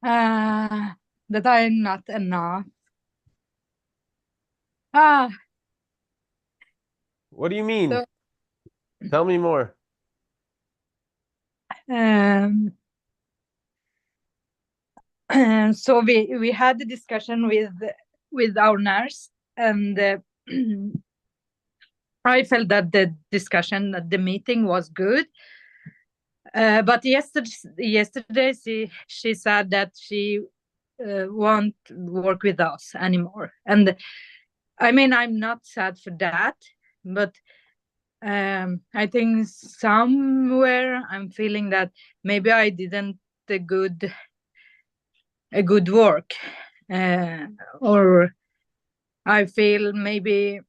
uh, that I'm not enough. Ah, What do you mean? so Tell me more. um, so we had a discussion with our nurse, and I felt that the discussion, the meeting was good. But yesterday she said that she won't work with us anymore, and I mean I'm not sad for that, but I think somewhere I'm feeling that maybe I didn't a good a good work, uh, or I feel maybe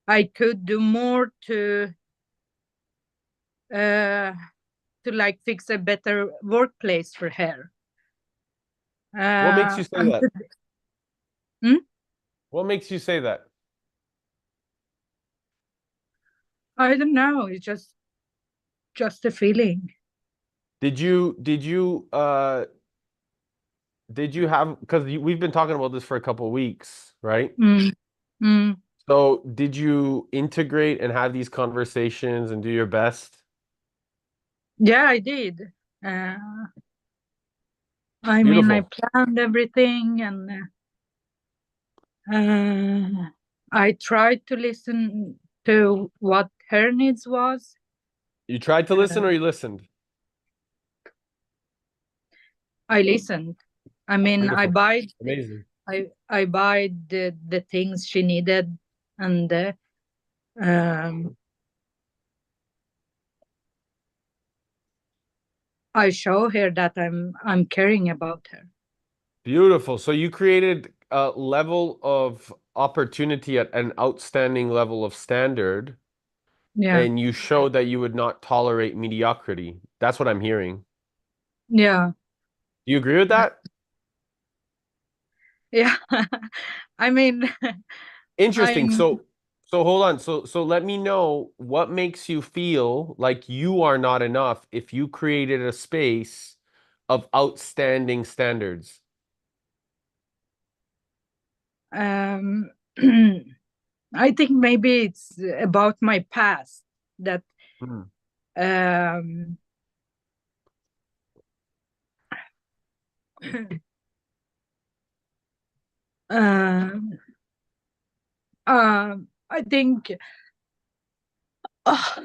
I could do more uh, to like fix a better workplace for her. What makes you say And that? hmm? What makes you say that? I don't know. It's just a feeling. Did you have, because we've been talking about this for a couple of weeks, right? Mm, mm. So did you integrate and have these conversations and do your best? Yeah, I did. Uh, I mean, I Beautiful. planned everything, and I tried to listen to what her needs was. You tried to Uh, listen or you listened? I listened. I mean, Beautiful. Amazing. I buy the things she needed, and um, I show her that I'm caring about her. Beautiful. So you created a level of opportunity at an outstanding level of standard, Yeah, and you showed that you would not tolerate mediocrity. That's what I'm hearing. yeah, Do you agree with that? yeah. I mean, Interesting. I'm So hold on. So let me know what makes you feel like you are not enough if you created a space of outstanding standards. um I think maybe it's about my past that Hmm. um um I think oh,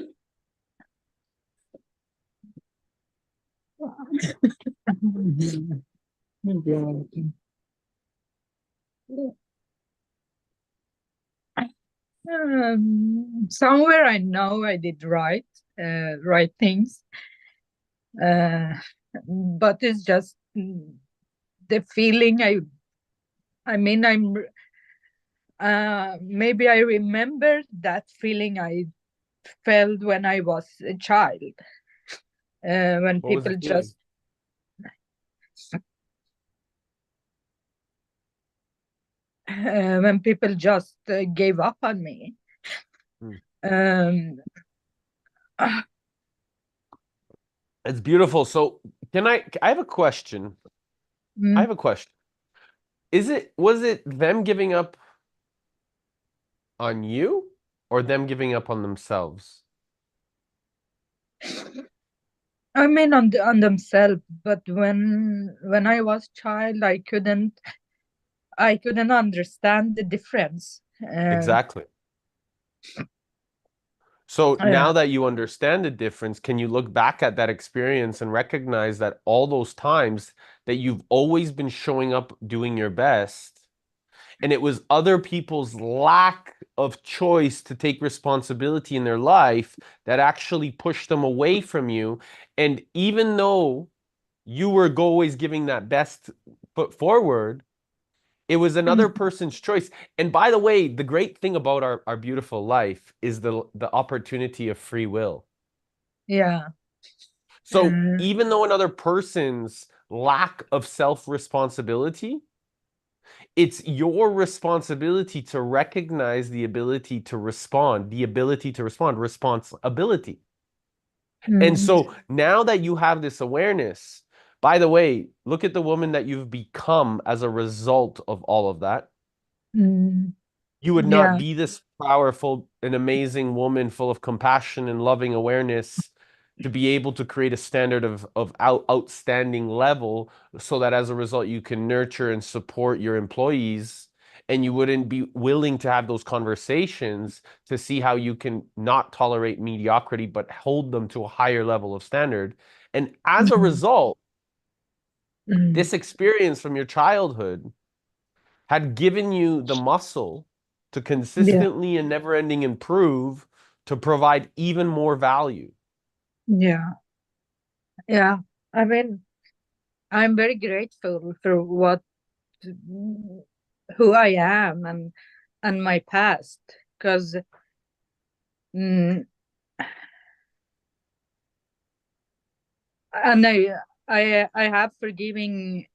somewhere I know I did right things, uh, but it's just the feeling I mean maybe I remember that feeling I felt when I was a child, when What was the people feeling? just gave up on me. Hmm. um It's beautiful. So I have a question. I mm, have a question. Was it them giving up on you or them giving up on themselves? I mean on themselves, but when I was child I couldn't understand the difference. Exactly. So Uh, now that you understand the difference, can you look back at that experience and recognize that all those times that you've always been showing up doing your best, and it was other people's lack of choice to take responsibility in their life that actually pushed them away from you. And even though you were always giving that best foot forward, it was another person's choice. And by the way, the great thing about our beautiful life is the opportunity of free will. yeah. So uh, even though another person's lack of self-responsibility, it's your responsibility to recognize the ability to respond, responsibility. And Mm. so now that you have this awareness, by the way, look at the woman that you've become as a result of all of that. Mm. You would not Yeah. be this powerful and amazing woman full of compassion and loving awareness to be able to create a standard of outstanding level so that as a result you can nurture and support your employees, and you wouldn't be willing to have those conversations to see how you can not tolerate mediocrity but hold them to a higher level of standard. And as a Mm. result, Mm. this experience from your childhood had given you the muscle to Yeah. consistently and never ending improve to provide even more value. Yeah. Yeah. I mean, I'm very grateful for who I am and my past, because mm, and I have forgiving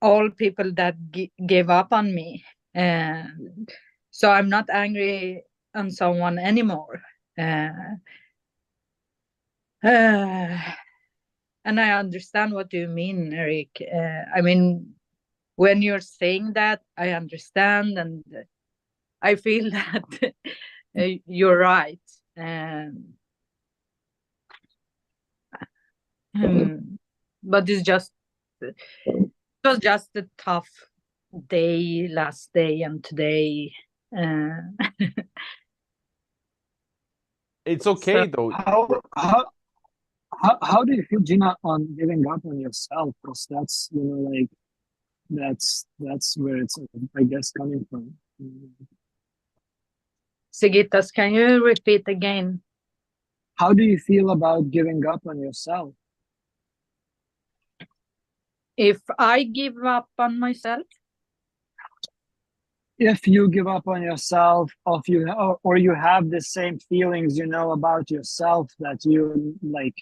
all people that gave up on me, and so I'm not angry on someone anymore. Uh, uh, and I understand what you mean, Eric. I mean, when you're saying that, I understand, and I feel that you're right. Um, but it was just a tough day last day and today. Uh, It's so okay though. How do you feel, Gina, on giving up on yourself? Because that's, you know, like that's where it's, I guess, coming from. Sigitas, can you repeat again? How do you feel about giving up on yourself? If I give up on myself? If you give up on yourself, or you have the same feelings, you know, about yourself, that you like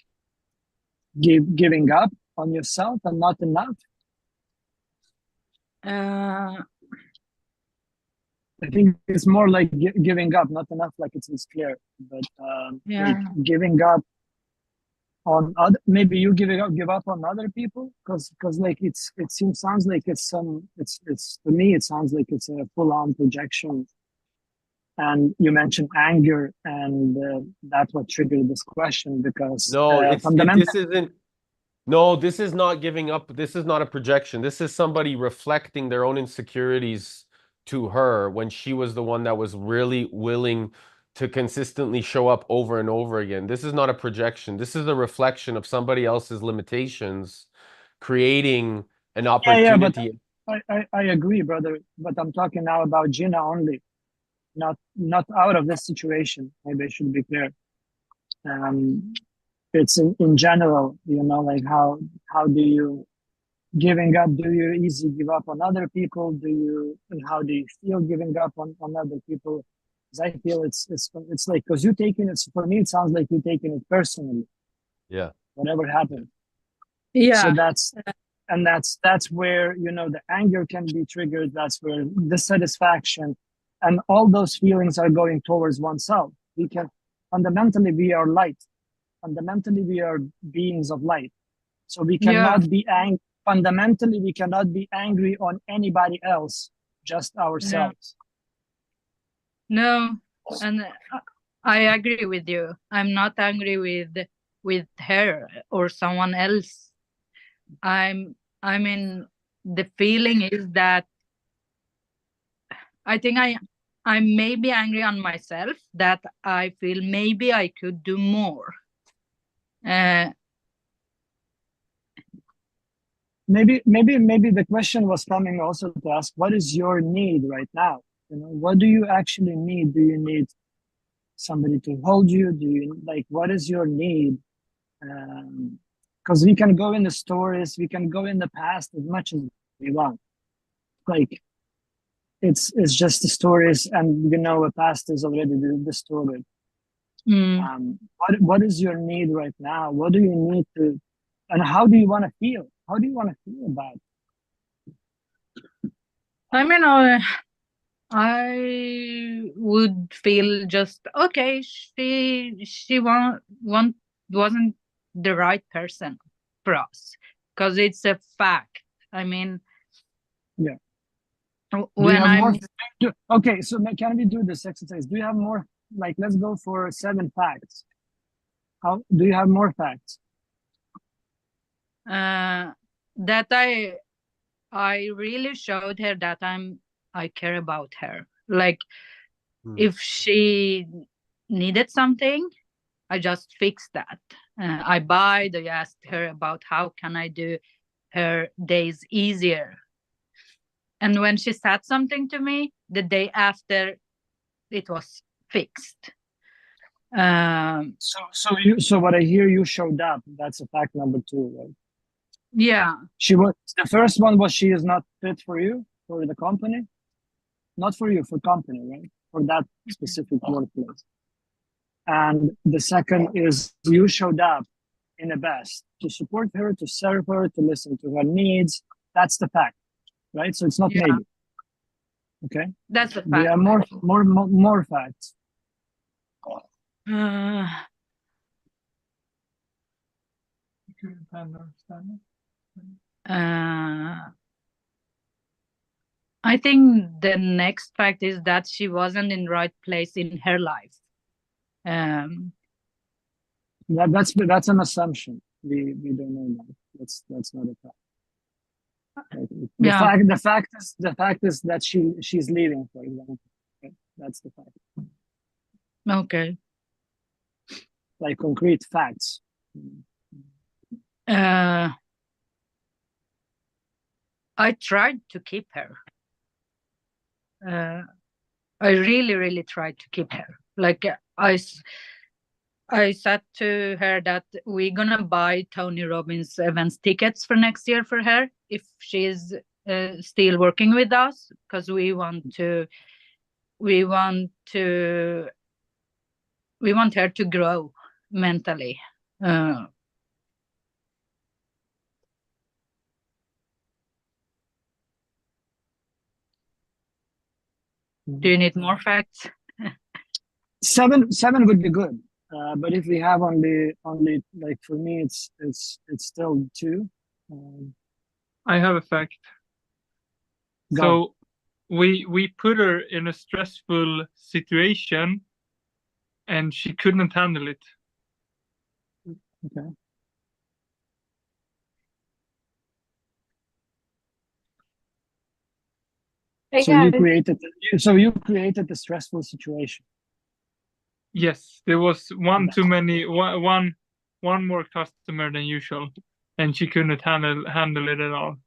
giving up on yourself and not enough. Uh, I think it's more like giving up, not enough, like it's clear, but like yeah. giving up on other, maybe you give up on other people, because like it seems, sounds like it's to me it sounds like it's a full-on projection. And you mentioned anger, and that's what triggered this question, because No, fundamental. this isn't. No, this is not giving up. This is not a projection. This is somebody reflecting their own insecurities to her when she was the one that was really willing to consistently show up over and over again. This is not a projection. This is a reflection of somebody else's limitations, creating an Yeah, but opportunity. I agree, brother, but I'm talking now about Gina only, not out of this situation. Maybe I should be clear. um it's in general, you know, like how do you giving up, do you easy give up on other people, do you, and how do you feel giving up on other people? Because I feel it's like, because you taking it, for me it sounds like you're taking it personally, Yeah. whatever happened. So Yeah. that's where, you know, the anger can be triggered, that's where dissatisfaction and all those feelings are going towards oneself. We can fundamentally, we are light, fundamentally we are beings of light, so we Yeah. cannot be angry. Fundamentally, we cannot be angry on anybody else, just No. ourselves. No. And I agree with you. I'm not angry with her or someone else. I mean, the feeling is that I think I'm maybe angry on myself, that I feel maybe I could do more. Uh, Maybe the question was coming also to ask, what is your need right now? You know, what do you actually need? Do you need somebody to hold you? Do you, like, what is your need? Because we can go in the stories, we can go in the past as much as we want. Like, it's just the stories, and you know, the past is already distorted. mm, What is your need right now? What do you need to, and how do you want to feel? How do you want to feel about it? I mean, I would feel just okay. Wasn't the right person for us, because it's a fact. I mean, Yeah. Do you when have more? I'm Okay, so can we do this exercise? Do you have more? Like, let's go for 7 facts. How do you have more facts? that I really showed her that I care about her. Like, if she needed something, I just fixed that. I asked her about how can I do her days easier. And when she said something to me, the day after, it was fixed. So what I hear, you showed up. That's a fact number 2, right? Yeah. She was the first one was she is not fit for you, for the company, not for you, for company, right? For that specific workplace. And the second is you showed up in the best to support her, to serve her, to listen to her needs. That's the fact, right? So it's not Yeah. maybe. Okay. That's a fact. Do you have more facts? Uh, I think the next fact is that she wasn't in the right place in her life. That's an assumption. We don't know that. That's not a fact. Right? The fact is that she's leaving, for example. Right? That's the fact. Okay. Like concrete facts. I tried to keep her. I really, really tried to keep her. Like, I said to her that we're gonna buy Tony Robbins events tickets for next year for her if she's still working with us, because we want her to grow mentally. Do you need more facts? 7 would be good. But if we have only like, for me it's still 2. I have a fact. Go. So we put her in a stressful situation and she couldn't handle it. Okay. So you created the stressful situation. Yes, there was one too many, one more customer than usual, and she couldn't handle it at all.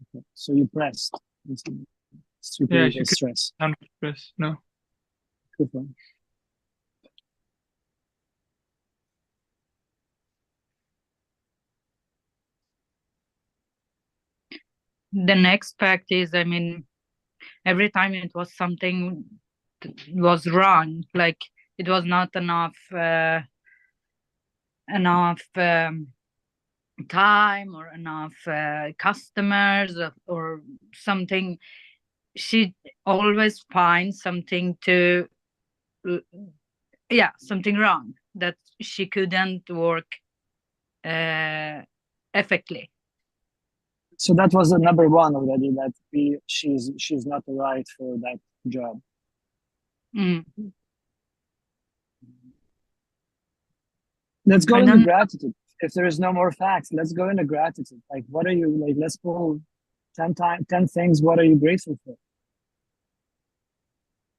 Okay. So you pressed. To Yeah, create stress. Handle stress. No. Good one. The next fact is, I mean, every time it was something was wrong, like it was not enough time or enough customers or something, she always finds something something wrong, that she couldn't work effectively. So that was the number 1 already, that she's not right for that job. Let's go into gratitude. If there is no more facts, let's go into gratitude. Like, what are you, like, let's pull 10 things. What are you grateful for?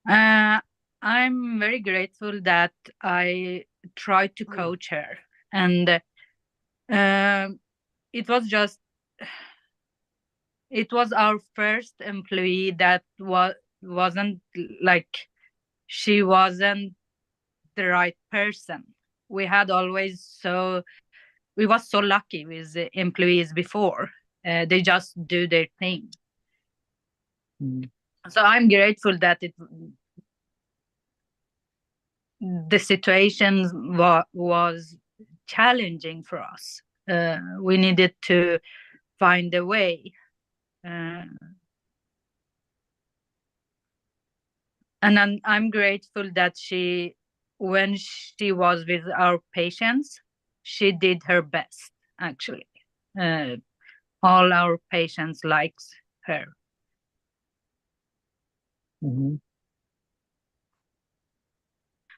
I'm very grateful that I tried to coach her, and it was our first employee that wasn't like, she wasn't the right person. We was so lucky with the employees before. They just do their thing. So I'm grateful that the situation was challenging for us. We needed to find a way. And I'm grateful that when she was with our patients, she did her best, actually. All our patients likes her. Mm-hmm.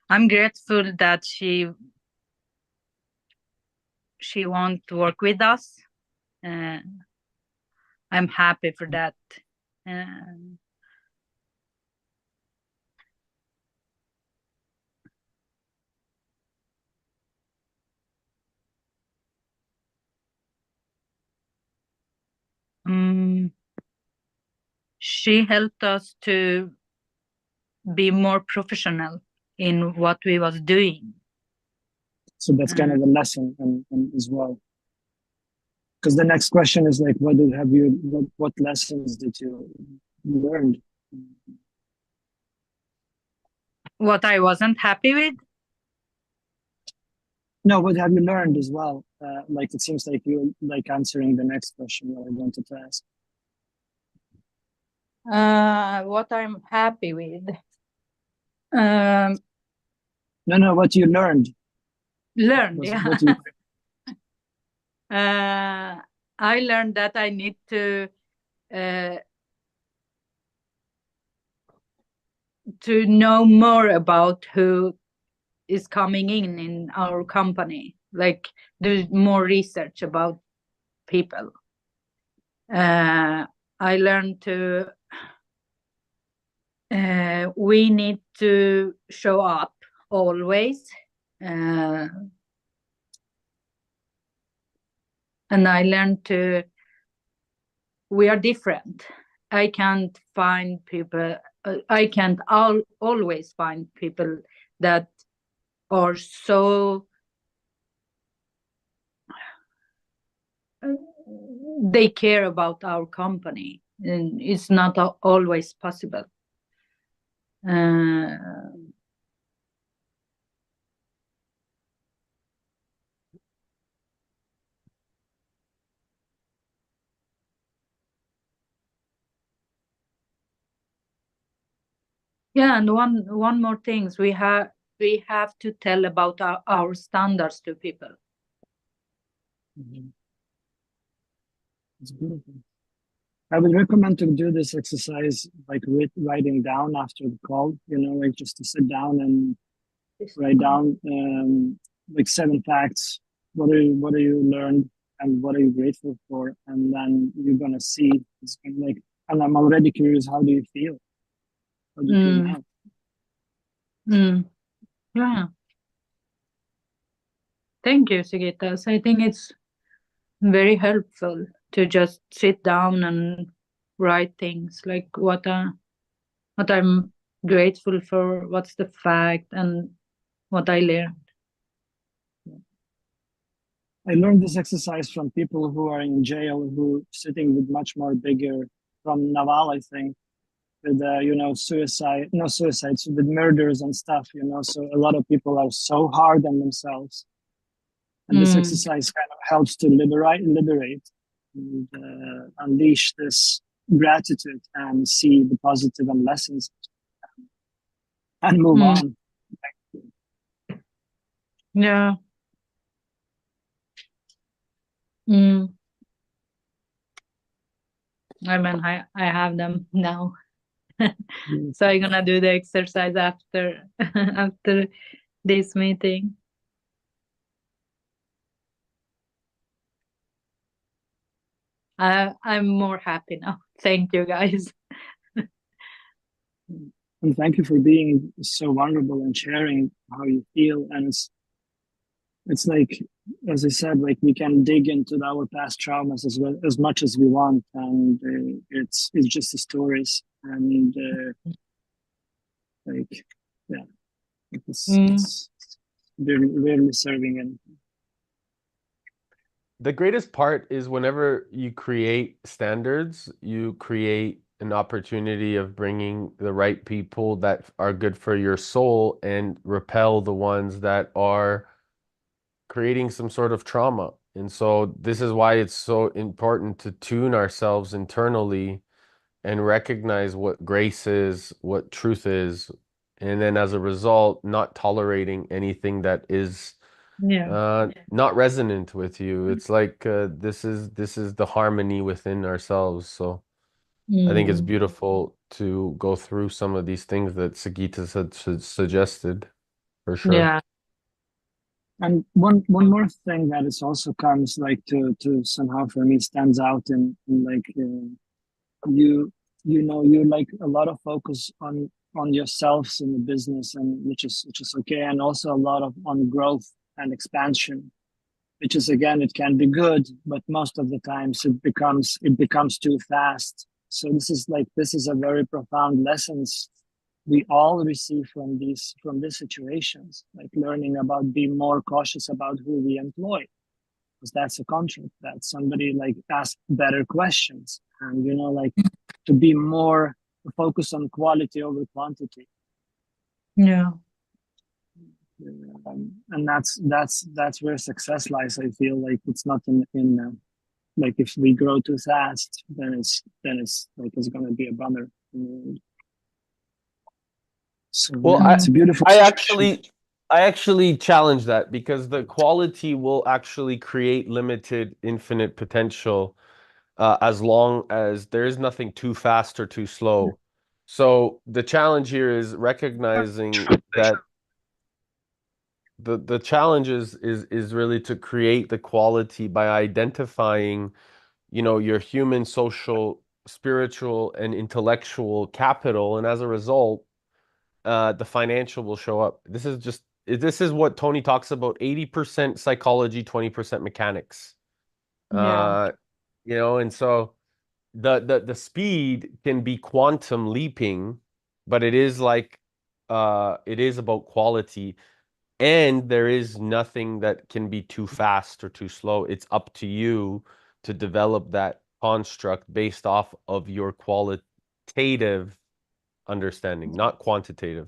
I'm grateful that she wants to work with us. I'm happy for that. She helped us to be more professional in what we was doing. So that's kind of a lesson and as well. Because the next question is like, what lessons did you learn? What I wasn't happy with? No, what have you learned as well? Like it seems like you like answering the next question that I wanted to ask. What I'm happy with. No, what you learned. Yeah. What you... I learned that I need to know more about who is coming in our company, like do more research about people. I learned to we need to show up always, and I learned to we are different. I can't find people. I can't always find people that are so they care about our company, and it's not always possible. Yeah, and one more things we have to tell about our standards to people. Mm-hmm. It's beautiful. I would recommend to do this exercise like writing down after the call, like just to sit down and write down like 7 facts. What are you learned and what are you grateful for? And then you're gonna see it's like, and I'm already curious, how do you feel? How do you feel now? Yeah. Thank you, Sigitas. I think it's very helpful to just sit down and write things like what I'm grateful for, what's the fact, and what I learned. I learned this exercise from people who are in jail, who sitting with much more bigger, from Naval, I think, with suicides, with murders and stuff, so a lot of people are so hard on themselves, and this exercise kind of helps to liberate and unleash this gratitude and see the positive and lessons and move on. Yeah. I mean, I have them now. So I'm gonna do the exercise after after this meeting. I'm more happy now. Thank you, guys. And thank you for being so vulnerable and sharing how you feel. And it's like, as I said, like we can dig into our past traumas as well as much as we want, and it's just the stories, and like, yeah, it's really serving. And the greatest part is whenever you create standards, you create an opportunity of bringing the right people that are good for your soul and repel the ones that are creating some sort of trauma. And so this is why it's so important to tune ourselves internally and recognize what grace is, what truth is, and then as a result, not tolerating anything that is not resonant with you. It's like this is the harmony within ourselves. So I think it's beautiful to go through some of these things that Sagita suggested, for sure. Yeah. And one more thing that is also comes like to somehow for me stands out in like you know you like a lot of focus on yourselves in the business, and which is okay, and also a lot of on growth and expansion, which is again, it can be good, but most of the times it becomes too fast. So this is a very profound lessons we all receive from these situations, like learning about being more cautious about who we employ, because that's a contract that somebody like ask better questions, and you know, like to be more focused on quality over quantity. Yeah. And that's where success lies. I feel like it's not in like if we grow too fast, then it's like it's going to be a bummer. So Well, yeah, it's a beautiful. I actually challenge that, because the quality will actually create limited, infinite potential as long as there is nothing too fast or too slow. So the challenge here is recognizing that the challenge is really to create the quality by identifying, you know, your human, social, spiritual, and intellectual capital, and as a result, the financial will show up. This is what Tony talks about: 80% psychology, 20% mechanics. Yeah. You know, and so the speed can be quantum leaping, but it is like it is about quality. And there is nothing that can be too fast or too slow. It's up to you to develop that construct based off of your qualitative understanding, not quantitative.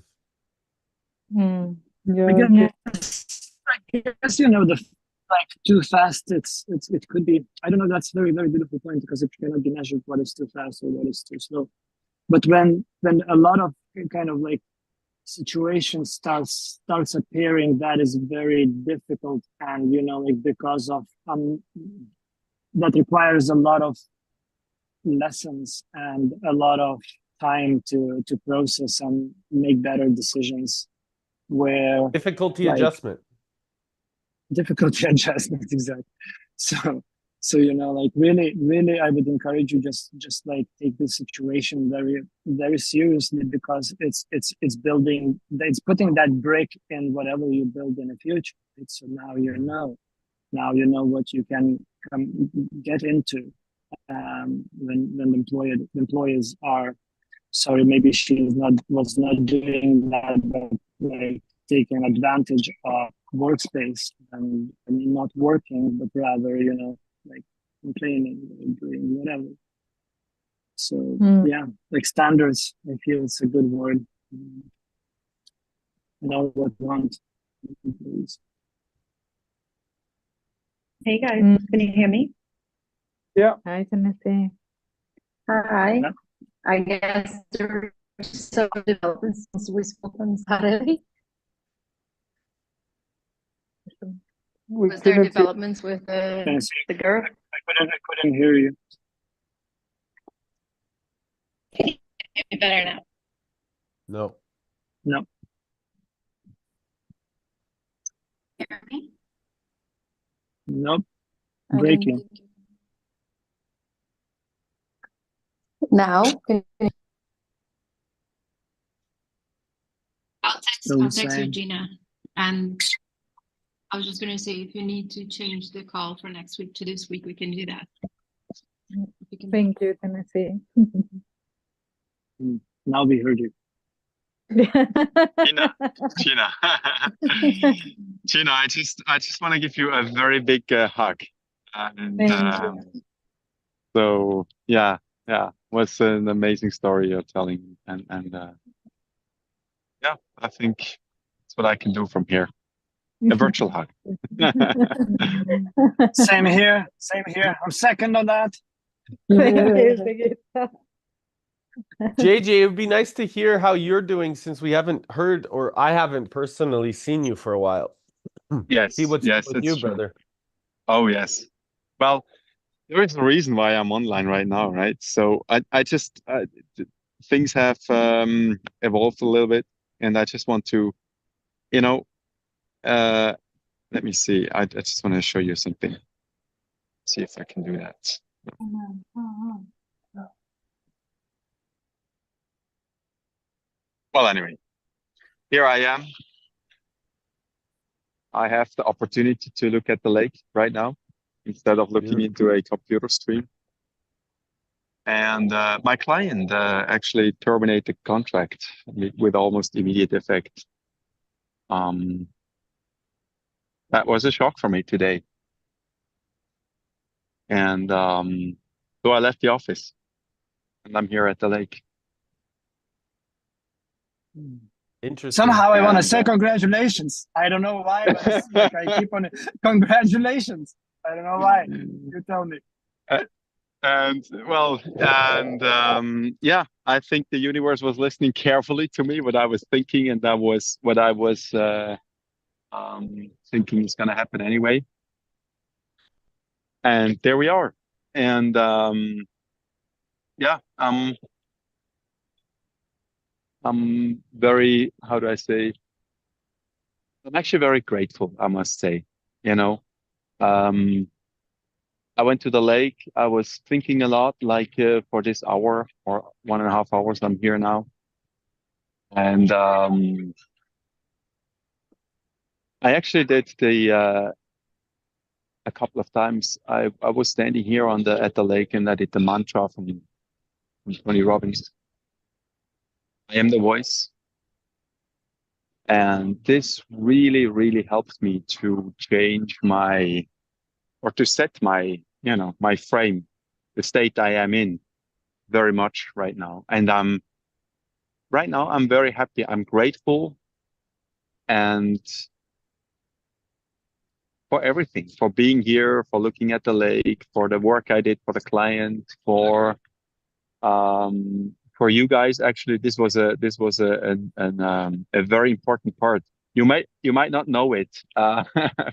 I Yeah. guess you know the like too fast. It could be. I don't know. That's very beautiful point, because it cannot be measured what is too fast or what is too slow. But when a lot of kind of like situation starts appearing, that is very difficult, and you know, like because of that requires a lot of lessons and a lot of time to process and make better decisions, where Difficulty like adjustment. difficulty adjustment, exactly. So you know, like really I would encourage you just like take this situation very seriously, because it's building, it's putting that brick in whatever you build in the future. So now you know what you can get into when employers are, sorry, maybe she was not doing that, but like taking advantage of workspace and not working, but rather, you know, like complaining or doing whatever. So yeah, like standards, I feel it's a good word. Know what you want. Hey guys, can you hear me? Yeah. Hi, Timothy. Hi. Yeah. I guess there's some developments since we spoke on Saturday. Was there developments with the girl? I couldn't hear you. Better now. No. No. Hear me? Nope. I don't Breaking. think- Now? I'll So text same. Regina, and I was just going to say, if you need to change the call for next week to this week, we can do that. We can- Thank you, Timothy. Now we heard you. Gina, Gina, I just want to give you a very big hug. And Thank you. so yeah, was an amazing story you're telling, and yeah, I think that's what I can do from here. A virtual hug. Same here. I'm second on that. Thank you, Sigita. JJ, it would be nice to hear how you're doing since we haven't heard, or I haven't personally seen you for a while. Yes, See what's yes, with it's you, true. brother. Oh, yes. Well, there is a reason why I'm online right now, right? So I just things have evolved a little bit, and I just want to, you know, let me see. I just want to show you something. See if I can do that. Well, anyway, here I am. I have the opportunity to look at the lake right now instead of looking into a computer screen. And my client actually terminated contract with almost immediate effect. That was a shock for me today. And so I left the office and I'm here at the lake. Interesting. Somehow I want to And, say congratulations. I don't know why, but it's like I keep on congratulations. I don't know why. You tell me. And well, and yeah, I think the universe was listening carefully to me, what I was thinking, and that was what I was thinking is going to happen anyway. And there we are. And yeah, I'm very, how do I say? I'm actually very grateful, I must say. You know, I went to the lake. I was thinking a lot, like for this hour or 1.5 hours, I'm here now. And I actually did the a couple of times. I was standing here on the at the lake and I did the mantra from Tony Robbins. I am the voice. And this really, really helped me to change my, or to set my, you know, my frame, the state I am in very much right now. And right now, I'm very happy. I'm grateful and for everything, for being here, for looking at the lake, for the work I did for the client, for you guys. Actually, this was a very important part. You might not know it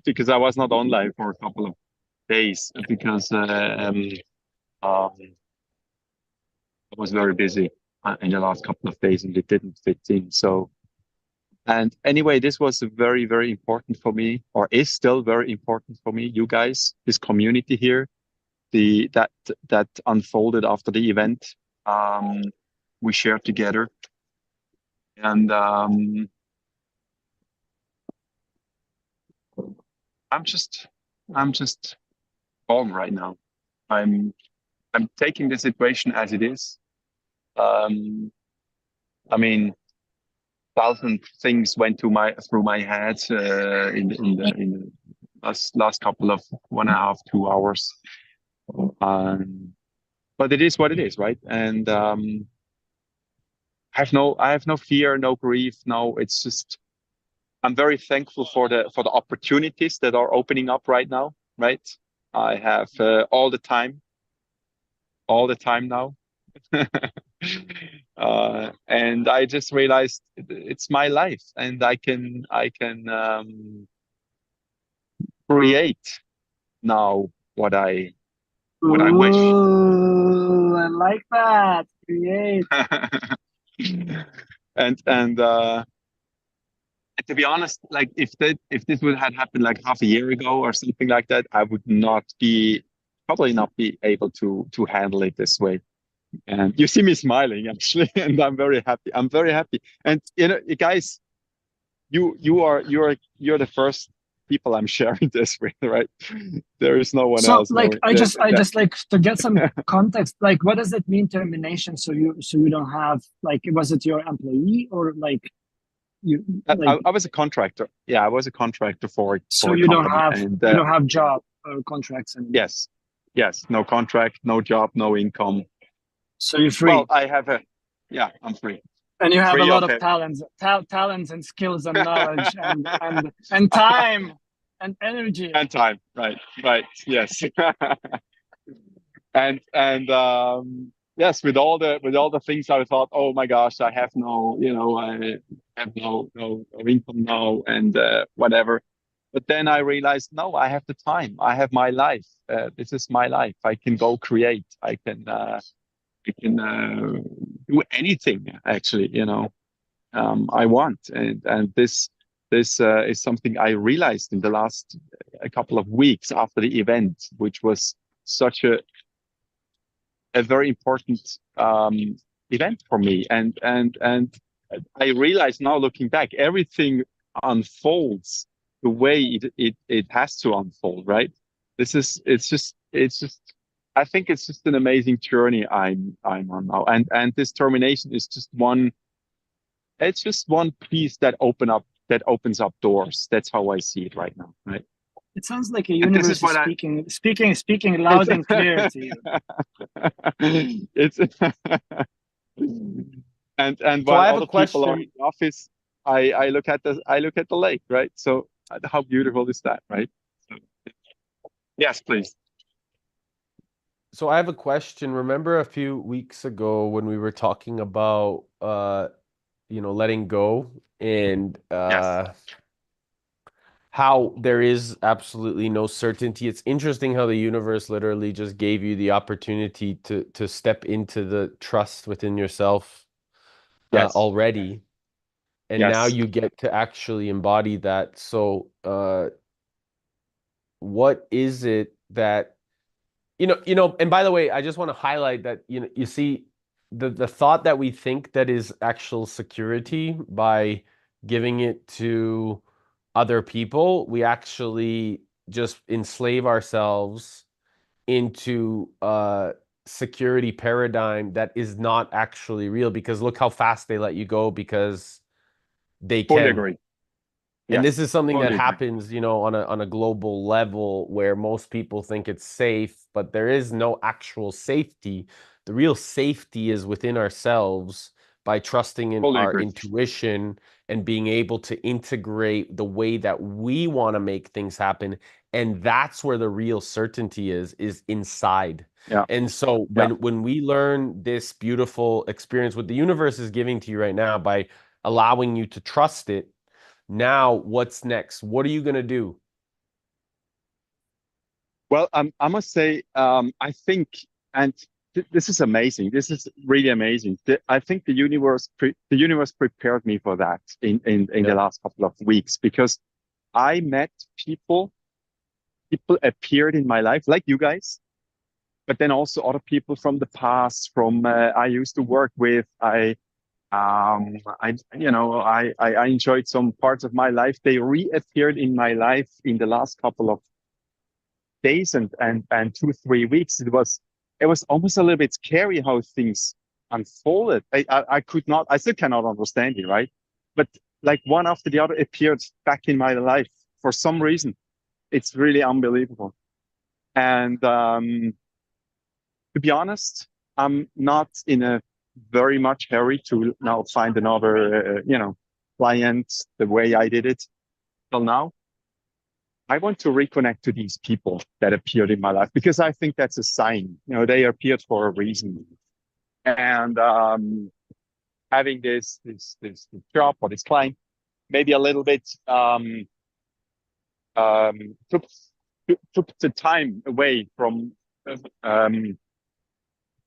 because I was not online for a couple of days because I was very busy in the last couple of days and it didn't fit in. So, and anyway, this was very, very important for me, or is still very important for me. You guys, this community here, that unfolded after the event, we shared together, and I'm just calm right now. I'm taking the situation as it is. I mean, 1,000 things went through my head in the last couple of 1.5, 2 hours. But it is what it is, right? And I have no fear, no grief. No, it's just I'm very thankful for the opportunities that are opening up right now. Right, I have all the time now. And I just realized it's my life, and I can create now what I wish. Ooh, I like that. Create. And to be honest, like if this would had happened like half a year ago or something like that, I would probably not be able to handle it this way. And you see me smiling actually, and I'm very happy. I'm very happy. And you know, guys, you're the first people I'm sharing this with, right? There is no one So else. like I just like to get some context, like what does it mean termination? So you don't have, like, was it your employee or like you like, I was a contractor. Yeah, I was a contractor for so a you don't company, have and, you don't have job or contracts anymore. Yes, no contract, no job, no income. So you're free. Well, I'm free. And you have Free a lot of of it. talents and skills and knowledge and time and energy. And time, right, yes. and yes, with all the things I thought, oh my gosh, I have no, I have no income now and whatever. But then I realized, no, I have the time. I have my life. This is my life. I can go create. I can do anything actually. I want, and this is something I realized in the last a couple of weeks after the event, which was such a very important event for me. And I realize now, looking back, everything unfolds the way it has to unfold, right? It's just I think it's just an amazing journey I'm on now. And this termination is just one piece that opens up doors. That's how I see it right now, right? It sounds like a And this universe is is speaking loud and clear to you. It's and So while I have a other people are question. in the office, I look at the lake, right? So how beautiful is that, right? So, yes, please. So I have a question. Remember a few weeks ago when we were talking about letting go and Yes. how there is absolutely no certainty. It's interesting how the universe literally just gave you the opportunity to step into the trust within yourself Yes. already. And now Yes. you get to actually embody that. So what is it that and by the way, I just want to highlight that you see the thought that we think that is actual security by giving it to other people, we actually just enslave ourselves into a security paradigm that is not actually real, because look how fast they let you go because they Fully can. agree. And Yes. this is something that Fully agree. happens, on a global level where most people think it's safe, but there is no actual safety. The real safety is within ourselves by trusting in Fully our agree. intuition and being able to integrate the way that we want to make things happen. And that's where the real certainty is inside. Yeah. And so when we learn this beautiful experience, what the universe is giving to you right now by allowing you to trust it, now, what's next? What are you going to do? Well, I must say, I think, and this is amazing. This is really amazing. I think the universe prepared me for that in the last couple of weeks, because I met people appeared in my life, like you guys, but then also other people from the past, from I used to work with. I enjoyed some parts of my life. They reappeared in my life in the last couple of days and 2-3 weeks. It was almost a little bit scary how things unfolded. I still cannot understand it, right? But like one after the other appeared back in my life for some reason. It's really unbelievable. And to be honest, I'm not in a very much hurry to now find another, client the way I did it till now. I want to reconnect to these people that appeared in my life, because I think that's a sign. They appeared for a reason. And having this job or this client, maybe a little bit took the time away from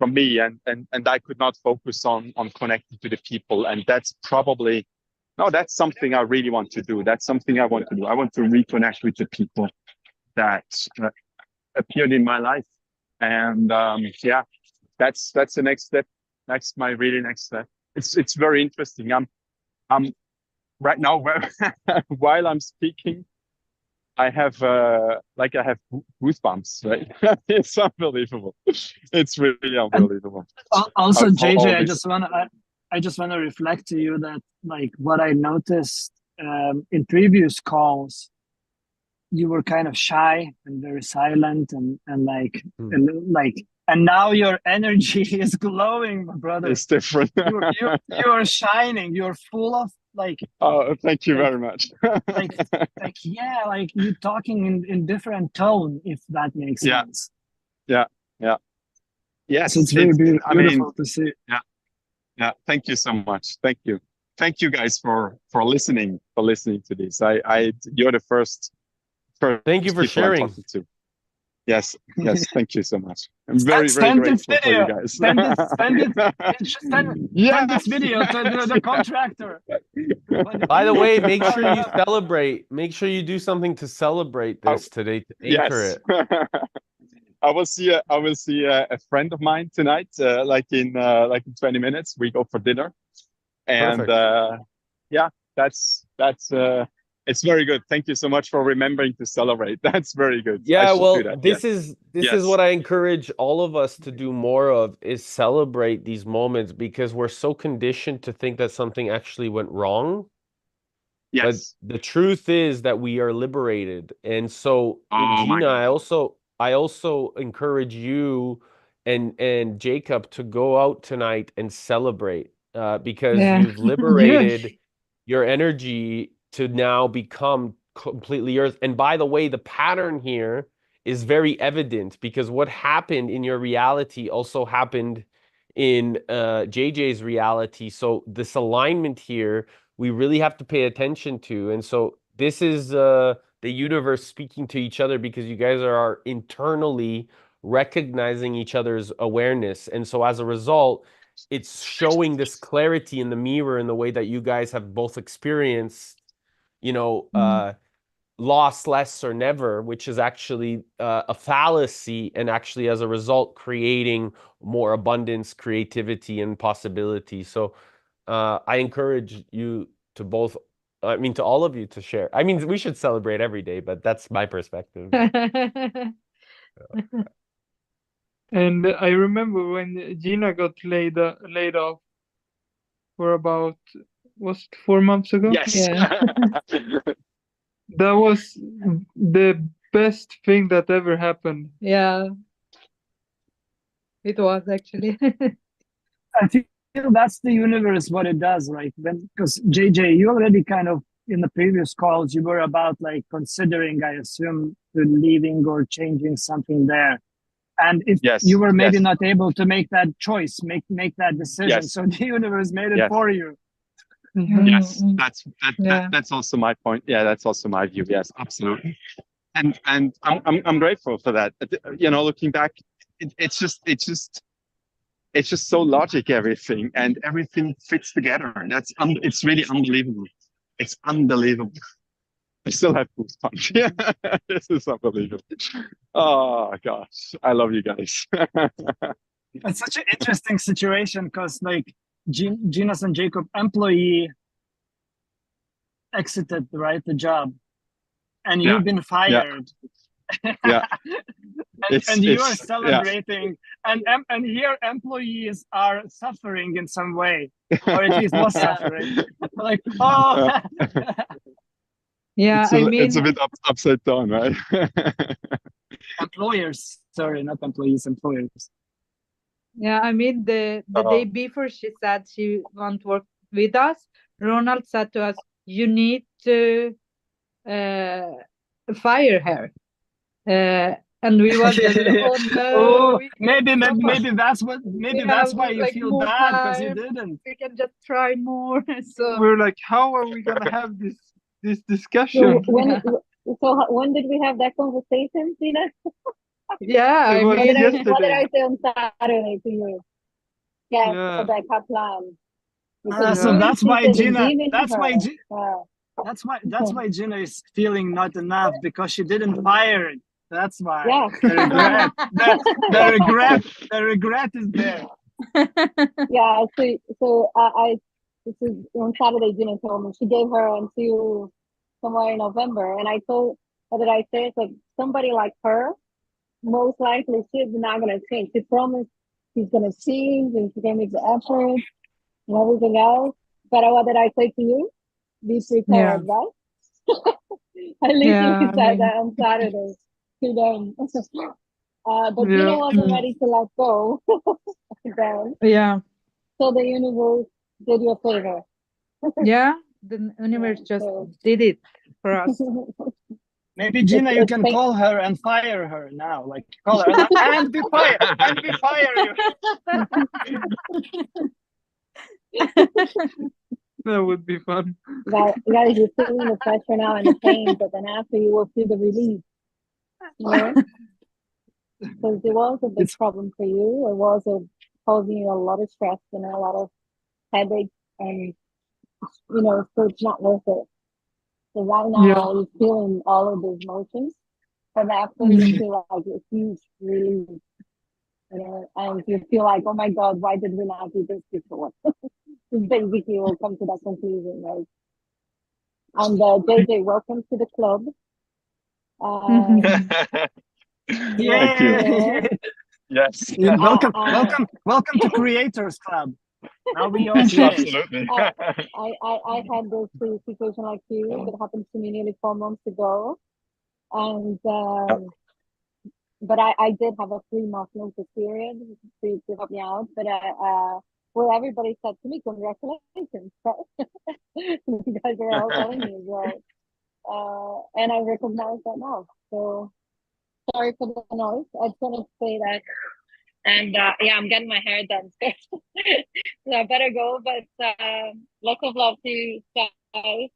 me, and I could not focus on connecting to the people. And that's something I really want to do. That's something I want to do. I want to reconnect with the people that appeared in my life. And that's the next step. That's my really next step. It's very interesting. I'm right now while I'm speaking, I have goosebumps, right? It's unbelievable. It's really unbelievable. Also, How JJ, all I this- just want to reflect to you that, like, what I noticed in previous calls, you were kind of shy and very silent and and now your energy is glowing, my brother. It's different. You are shining. You're full of Oh, thank you very much. you talking in different tone, if that makes sense. Yeah. Yes, So it's very I mean, beautiful to see. yeah. Thank you so much. Thank you guys for listening to this. You're the first Thank you for people I'm sharing. talking to. Yes. Thank you so much. I'm very Send this grateful for you video. guys. Send this video to the contractor. By the way, make sure you celebrate. Make sure you do something to celebrate this today to anchor Yes. it. I will see a friend of mine tonight, like in 20 minutes. We go for dinner, and Perfect. yeah, that's it's very good. Thank you so much for remembering to celebrate. That's very good. I Yeah, should well, do that. this is what I encourage all of us to do more of, is celebrate these moments, because we're so conditioned to think that something actually went wrong. But Yes. the truth is that we are liberated. And so, Oh my Gina, God. I also encourage you and Jacob to go out tonight and celebrate, because Yeah. you've liberated your energy to now become completely yours. And by the way, the pattern here is very evident, because what happened in your reality also happened in JJ's reality. So this alignment here, we really have to pay attention to. And so this is the universe speaking to each other, because you guys are internally recognizing each other's awareness. And so as a result, it's showing this clarity in the mirror in the way that you guys have both experienced, loss, less or never, which is actually a fallacy, and actually as a result creating more abundance, creativity, and possibility. So I encourage you to to all of you to share. I mean, we should celebrate every day, but that's my perspective. And I remember when Gina got laid off for about, was it 4 months ago? Yes. Yeah. That was the best thing that ever happened. Yeah. It was actually. I feel that's the universe, what it does, right? Because JJ, you already kind of, in the previous calls, you were about like considering, I assume, to leaving or changing something there. And if Yes. you were maybe Yes. not able to make that choice, make that decision, Yes. so the universe made it Yes. for you. Yes, Mm. Yeah. that's also my point. Yeah, that's also my view. Yes, absolutely. And I'm grateful for that. Looking back, it's just so logic, everything, and everything fits together. It's really unbelievable. It's unbelievable. I still have goosebumps. Yeah, this is unbelievable. Oh gosh, I love you guys. It's such an interesting situation because like Gina's and Jacob employee exited, right, the job, and Yeah. you've been fired. Yeah. and you are celebrating, and here employees are suffering in some way, or at least was suffering. Like, oh. Yeah, it's a bit upside down, right? Employers, sorry, not employees, employers. yeah, I mean the day before she said she won't work with us, Ronald said to us, "You need to fire her." And we was like, "Oh no, Oh, we maybe that's why you like feel more bad because you time. didn't. We can just try more." So We're like, how are we gonna have this So discussion? when did we have that conversation, Tina? yeah, It I was What did mean, yesterday. I say on Saturday to you? Yeah, Yeah. for that plan. So Yeah. that's why Gina. That's That's why Gina is feeling not enough because she didn't fire it. That's why. Yeah. The regret is there. Yeah, so I this is on Saturday. Gina told me she gave her until somewhere in November, and I told, what did I say? It's like somebody like her, most likely she's not gonna change. She promised she's gonna change and she's gonna make the effort and everything else. But what did I say to you? Be prepared, right? I literally said that on Saturday to them. But Gina wasn't ready to let go. Then. yeah, So the universe did you a favor. yeah, the universe just did it for us. Maybe Gina, you it's can fake. call her and fire her now. Like call her and be fired, and be fired. That would be fun. Guys, you're feeling the pressure now and the pain, but then after you will feel the relief. You know? Because it was a big problem for you. It was causing you a lot of stress and a lot of headache, and so it's not worth it. So right now you're feeling all of those emotions, and after you feel like a huge relief, and you feel like, oh my God, why did we not do this before? Basically, we'll come to that conclusion, right? And JJ, welcome to the club. Thank you. Yes. Welcome to Creators Club. Now we all see it. Absolutely. I had this situation like you that happened to me nearly 4 months ago, and but I did have a 3-month notice period to help me out. But well, everybody said to me, congratulations. You guys are all telling me as well. And I recognize that now. So sorry for the noise. I just want to say that. And yeah, I'm getting my hair done. So I better go. But lots of love to you guys,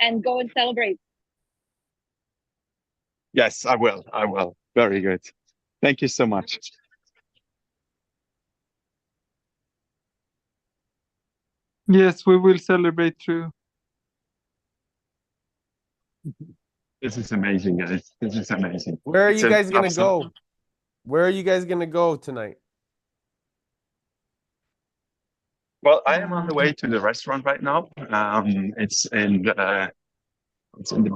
and go and celebrate. Yes, I will. I will. Very good. Thank you so much. Yes, we will celebrate too. This is amazing, guys. This is amazing. Where are It's you an guys gonna absolute- go? Where are you guys gonna go tonight? Well, I am on the way to the restaurant right now. It's in the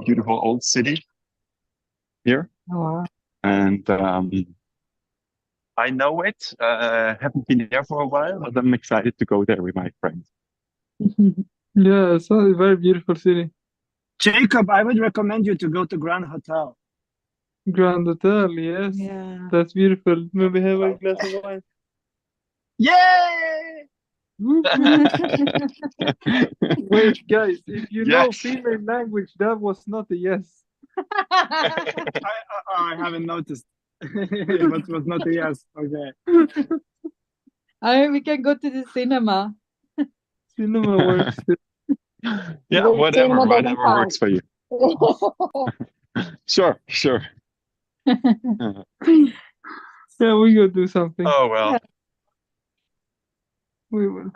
beautiful old city here. Oh, wow. And I know it. Haven't been there for a while, but I'm excited to go there with my friends. Yeah, it's a very beautiful city. Jacob, I would recommend you to go to Grand Hotel. Grand Hotel, yes. Yeah. That's beautiful. Maybe have a glass of wine. Yay! Whoop, whoop. Wait, guys, if you know Yes. female language, that was not a yes. I haven't noticed. It was not a yes. Okay. We can go to the cinema. Cinema works. Yeah, The whatever cinema doesn't works for you. Sure. Yeah, we go do something. Oh well. We will.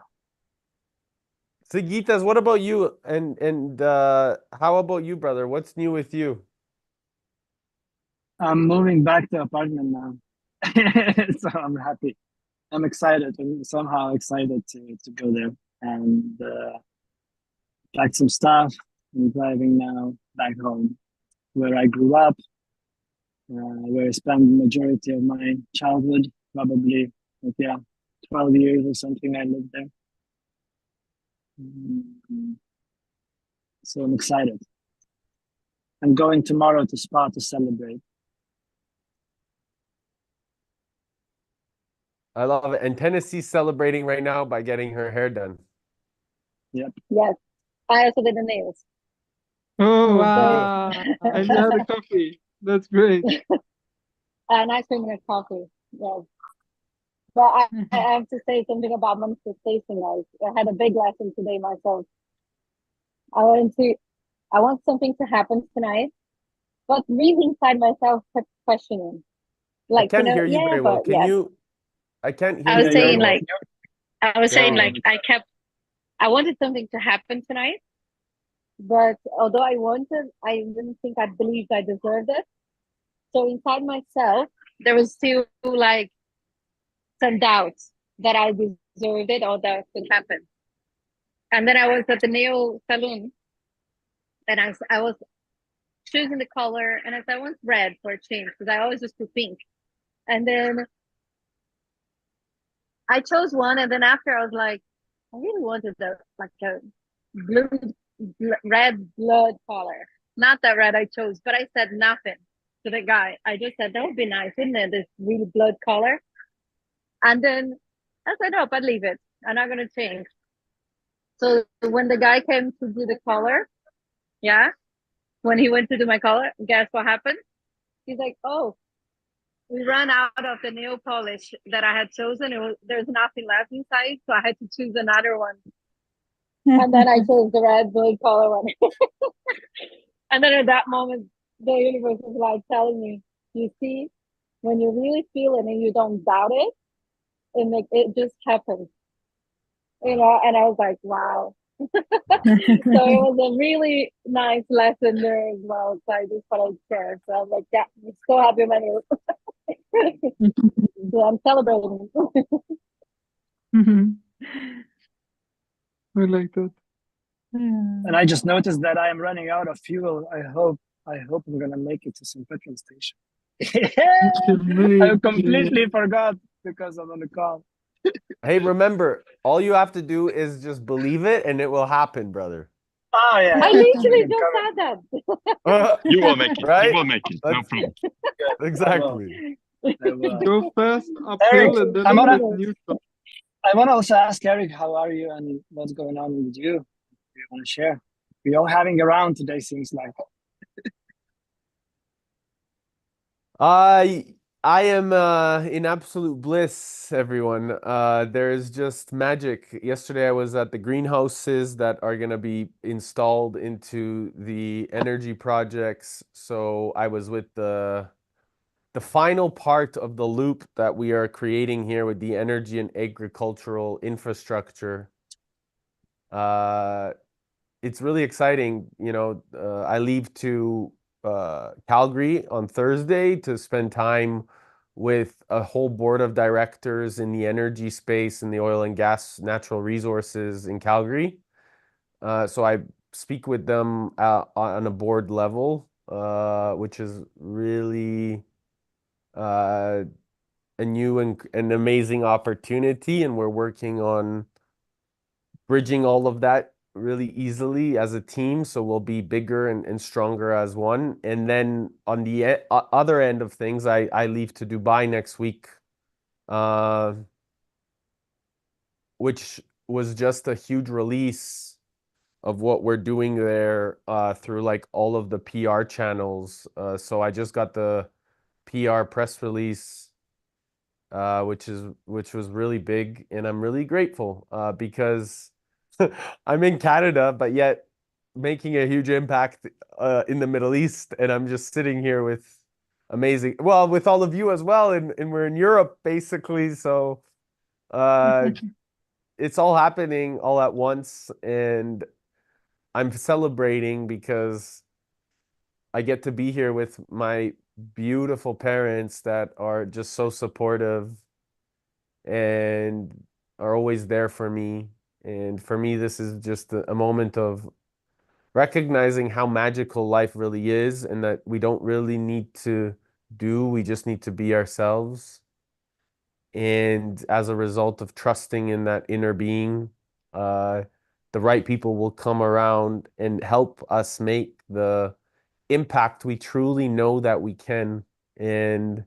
Sigitas, what about you? And how about you, brother? What's new with you? I'm moving back to apartment now. So I'm happy. I'm excited. I'm somehow excited to go there and pack some stuff. I'm driving now back home where I grew up, where I spent the majority of my childhood, probably, 12 years or something I lived there. So I'm excited. I'm going tomorrow to Spa to celebrate. I love it. And Tennessee's celebrating right now by getting her hair done. Yep. Yes, I also did the nails. Oh, Wow. and you had a coffee. That's great. And ice cream and a coffee. Yes. But I have to say something about manifestation, guys. I had a big lesson today myself. I want something to happen tonight, but really inside myself kept questioning. Like, I can't hear you yeah, very well. but Can yes. you? I can't hear I you was very saying well. like, I was There saying we go. like, I wanted something to happen tonight, but although I wanted, I didn't think I believed I deserved it. So inside myself, there was still like some doubts that I deserved it or that could happen. And then I was at the nail salon, and I was choosing the color, and I want red for a change because I always just do pink. And then I chose one, and then after I was like, I really wanted a red blood color. Not that red I chose, but I said nothing to the guy. I just said that would be nice, wouldn't it? This really blood color. And then I said, no, but leave it. I'm not gonna change. So when the guy came to do the color, yeah, when he went to do my color, guess what happened? He's like, oh, we ran out of the nail polish that I had chosen. There's nothing left inside, so I had to choose another one. And then I chose the red blade color one. And then at that moment, the universe was like telling me, you see, when you really feel it and you don't doubt it, it just happens. And I was like, wow. So it was a really nice lesson there as well. So I just thought I'd share. So I was like, yeah, I'm so happy when you so I'm celebrating. I like that. And I just noticed that I am running out of fuel. I hope we're gonna make it to St. Petrus station. I completely forgot because I'm on the call. Hey, remember, all you have to do is just believe it and it will happen, brother. Oh yeah. I literally just said that. You will make it. Right? You will make it. No problem. Exactly. Go fast uphill and then neutral. I want to also ask Eric, how are you and what's going on with you? You want to share? We're all having a round today, seems like. I am in absolute bliss, everyone. There's just magic. Yesterday I was at the greenhouses that are going to be installed into the energy projects. So I was with the final part of the loop that we are creating here with the energy and agricultural infrastructure. It's really exciting. You know, I leave to Calgary on Thursday to spend time with a whole board of directors in the energy space and the oil and gas natural resources in Calgary. So I speak with them on a board level, which is really a new and an amazing opportunity, and we're working on bridging all of that really easily as a team, so we'll be bigger and stronger as one. And then on the other end of things, I leave to Dubai next week, which was just a huge release of what we're doing there through like all of the PR channels. So I just got the PR press release, which was really big, and I'm really grateful because I'm in Canada, but yet making a huge impact in the Middle East, and I'm just sitting here with with all of you as well, and we're in Europe basically, so it's all happening all at once, and I'm celebrating because I get to be here with my beautiful parents that are just so supportive and are always there for me. And for me, this is just a moment of recognizing how magical life really is, and that we don't really need to we just need to be ourselves. And as a result of trusting in that inner being, the right people will come around and help us make the impact we truly know that we can. And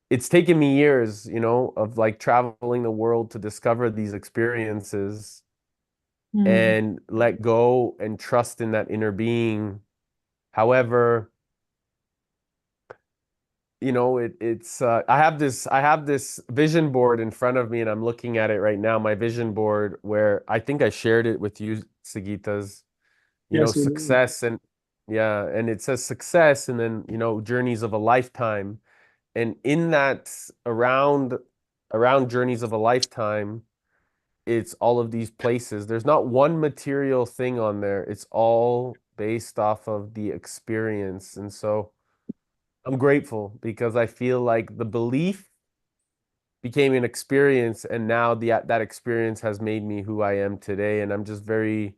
it's taken me years, you know, of like traveling the world to discover these experiences and let go and trust in that inner being. However, you know, it's I have this vision board in front of me, and I'm looking at it right now, my vision board, where I think I shared it with you, Sigitas, you know, success, and yeah, and it says success, and then, you know, journeys of a lifetime. And in that, around journeys of a lifetime, it's all of these places. There's not one material thing on there. It's all based off of the experience. And so I'm grateful because I feel like the belief became an experience, and now that experience has made me who I am today. And I'm just very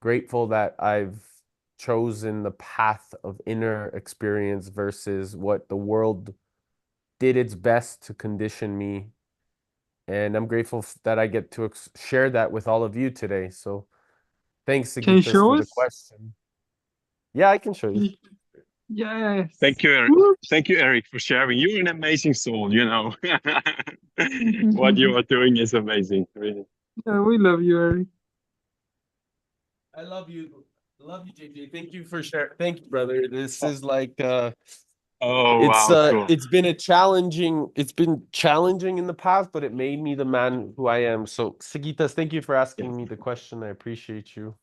grateful that I've chosen the path of inner experience versus what the world did its best to condition me. And I'm grateful that I get to share that with all of you today. So thanks, Sigitas, for the question. Yeah, I can show you. Yes. Thank you, Eric. Thank you, Eric, for sharing. You're an amazing soul, you know. What you are doing is amazing, really. Yeah, we love you, Eric. I love you. I love you, JJ. Thank you for sharing. Thank you, brother. This is like Oh wow, cool. it's been challenging in the past, but it made me the man who I am. So Sigitas, thank you for asking me the question. I appreciate you.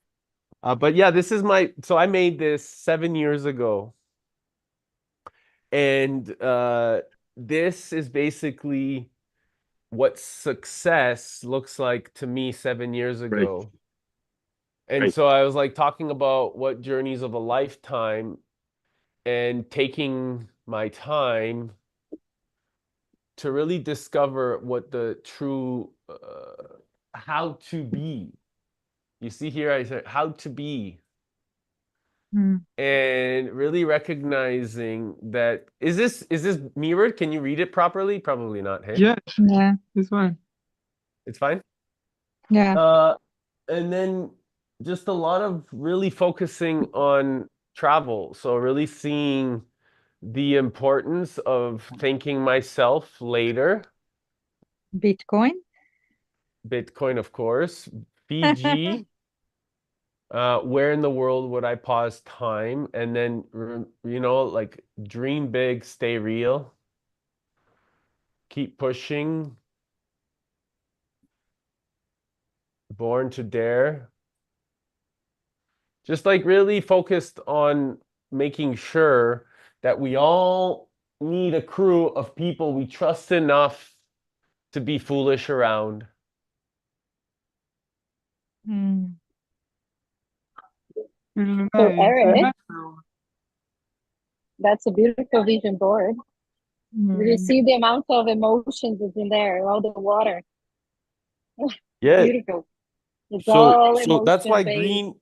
But yeah, this is so I made this 7 years ago. And this is basically what success looks like to me 7 years ago. And Right. so I was like talking about what journeys of a lifetime and taking my time to really discover what the true how to be. You see here, I said how to be. And really recognizing that is this mirrored? Can you read it properly? Probably not. Hey, Yeah, Yeah. it's fine. it's fine. Yeah. And then just a lot of really focusing on travel. So really seeing the importance of thanking myself later. Bitcoin. Bitcoin, of course. Fiji. Where in the world would I pause time? And then, like dream big, stay real. Keep pushing. Born to dare. Just like really focused on making sure that we all need a crew of people we trust enough to be foolish around. So Eric, that's a beautiful vision board. You see the amount of emotions that's in there, all the water. Yeah. Beautiful. It's all So that's why emotion-based. green.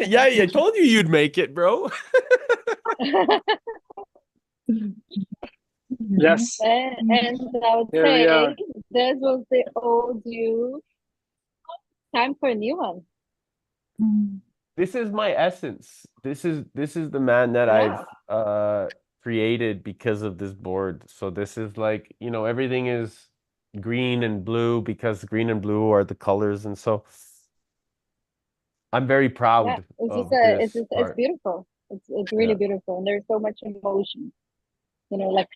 Yeah, I told you you'd make it, bro. Yes. And I would Here we are. say this was the old you. Time for a new one. This is my essence. This is the man that Yeah. I've created because of this board. So this is like, everything is green and blue because green and blue are the colors, and so I'm very Yeah. proud It's of just this it's part. beautiful. It's really Yeah. beautiful. And there's so much emotion. Like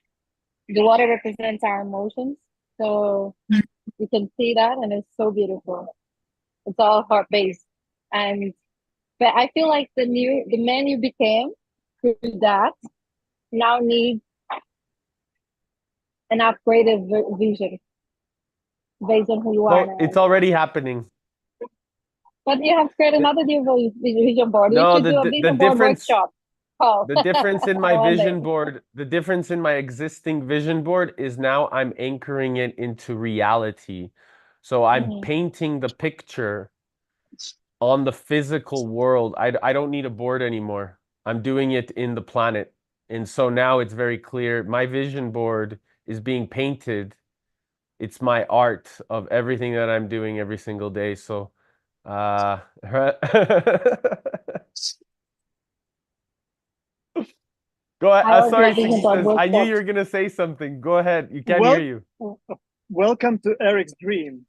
the water represents our emotions. So you can see that, and it's so beautiful. It's all heart based. But I feel like the man you became through that now needs an upgraded vision based on who you are So now. it's already happening. But you have to create another new vision board. No, We should do a the vision board difference workshop. Call. the difference in my One day. vision board, the difference in my existing vision board is now I'm anchoring it into reality. So I'm painting the picture on the physical world. I don't need a board anymore. I'm doing it in the planet. And so now it's very clear. My vision board is being painted. It's my art of everything that I'm doing every single day. So go ahead. Sorry, Sigitas. I knew you were gonna say something. Go ahead. You can't hear you. Welcome to Eric's dream.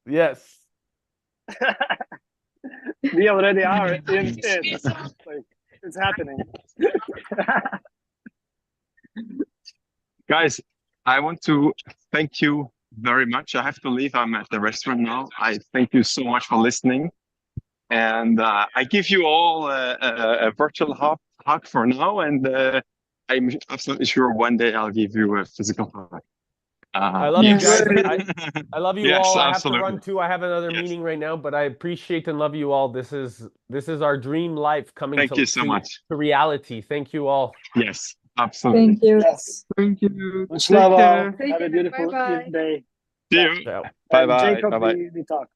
Yes. We already are in it. Like, it's happening. Guys, I want to thank you very much. I have to leave. I'm at the restaurant now. I thank you so much for listening. And I give you all a virtual hug for now. And I'm absolutely sure one day I'll give you a physical hug. I love you guys. I love you Yes, all. I absolutely. have to run too. I have another meeting right now, but I appreciate and love you all. This is our dream life coming Thank you so much. to reality. Thank you all. Yes, absolutely. Thank you. Yes. Thank you. Much Take love all. care. Have a beautiful Bye-bye. day. See you. Ciao. Bye bye. Jacob, Bye bye. we talk.